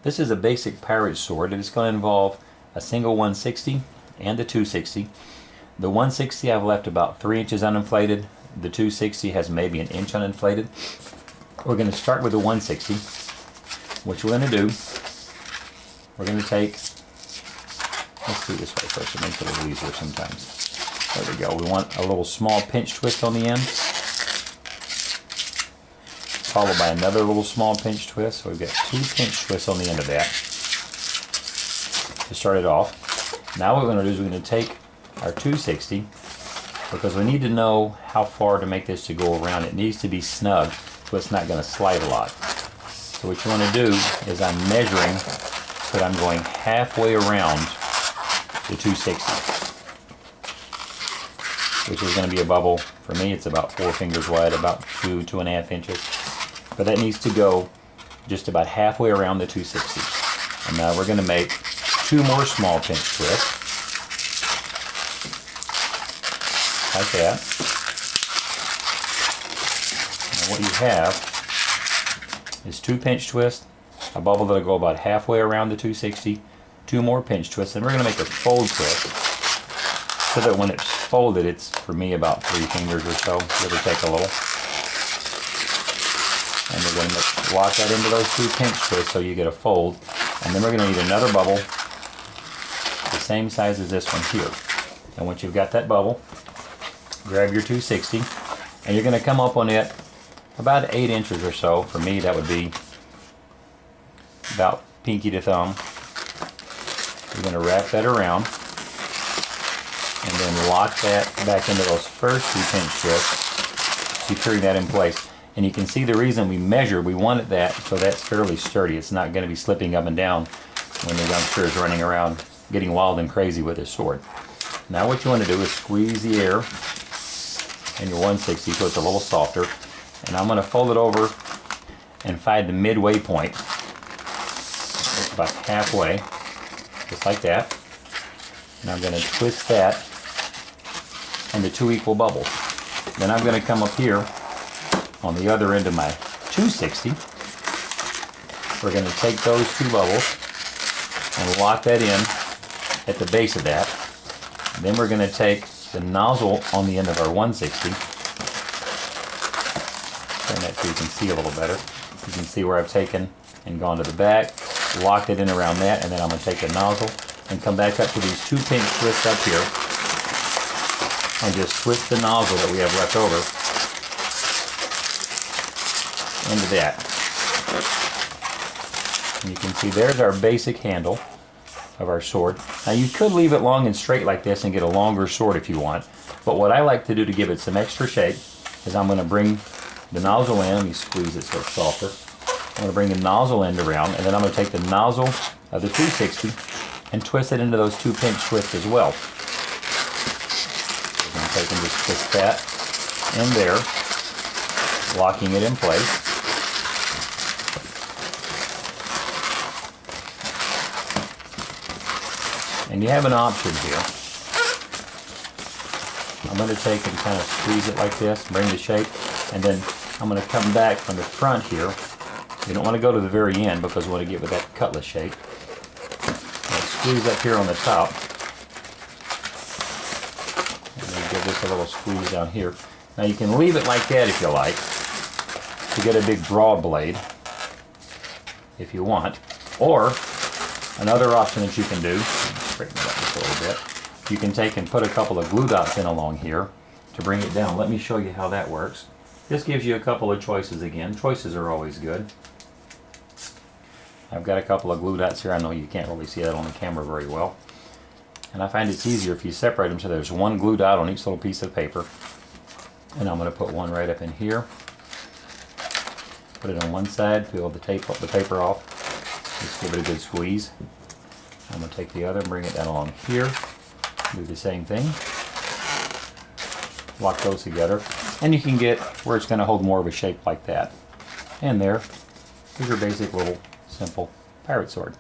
This is a basic pirate sword, and it's going to involve a single 160 and a 260. The 160 I've left about 3 inches uninflated. The 260 has maybe an inch uninflated. We're going to start with the 160. What you're going to do, we're going to take, let's do it this way first, it makes it a little easier sometimes. There we go. We want a little small pinch twist on the end, followed by another little small pinch twist. So we've got 2 pinch twists on the end of that to start it off. Now what we're going to do is we're going to take our 260, because we need to know how far to make this to go around. It needs to be snug so it's not going to slide a lot. So what you want to do is I'm measuring so that I'm going halfway around the 260, which is going to be a bubble. For me, it's about 4 fingers wide, about 2.5 inches. But that needs to go just about halfway around the 260. And now we're going to make 2 more small pinch twists, like that. And what you have is 2 pinch twists, a bubble that'll go about halfway around the 260, 2 more pinch twists, and we're going to make a fold twist so that when it's folded, it's, for me, about 3 fingers or so, give or take a little. And we're going to lock that into those 2 pinch twists so you get a fold. And then we're going to need another bubble the same size as this one here. And once you've got that bubble, grab your 260, and you're going to come up on it about 8 inches or so. For me, that would be about pinky to thumb. You're going to wrap that around and then lock that back into those first 2 pinch twists, securing that in place. And you can see the reason we measured, we wanted that so that's fairly sturdy. It's not going to be slipping up and down when the youngster is running around getting wild and crazy with his sword. Now what you want to do is squeeze the air in your 160 so it's a little softer. And I'm going to fold it over and find the midway point. It's about halfway, just like that. And I'm going to twist that into 2 equal bubbles. Then I'm going to come up here on the other end of my 260. We're going to take those 2 bubbles and lock that in at the base of that. Then we're going to take the nozzle on the end of our 160. Turn that so you can see a little better. You can see where I've taken and gone to the back, locked it in around that, and then I'm going to take the nozzle and come back up to these 2 pinch twists up here and just twist the nozzle that we have left over into that. And you can see there's our basic handle of our sword. Now you could leave it long and straight like this and get a longer sword if you want, but what I like to do to give it some extra shape is I'm going to bring the nozzle in. Let me squeeze it so it's softer. I'm going to bring the nozzle end around, and then I'm going to take the nozzle of the 260 and twist it into those 2 pinch twists as well. I'm going to take and just twist that in there, locking it in place. And you have an option here. I'm going to take and kind of squeeze it like this, bring the shape, and then I'm going to come back from the front here. You don't want to go to the very end because we want to get with that cutlass shape. Squeeze up here on the top. And then give this a little squeeze down here. Now you can leave it like that if you like, to get a big broad blade, if you want. Or, another option that you can do, straighten it up just a little bit, you can take and put a couple of glue dots in along here to bring it down. Let me show you how that works. This gives you a couple of choices again. Choices are always good. I've got a couple of glue dots here. I know you can't really see that on the camera very well. And I find it's easier if you separate them so there's one glue dot on each little piece of paper. And I'm going to put one right up in here. Put it on one side, peel the paper off. Just give it a good squeeze. I'm going to take the other and bring it down along here. Do the same thing. Lock those together. And you can get where it's going to hold more of a shape like that. And there's your basic little simple pirate sword.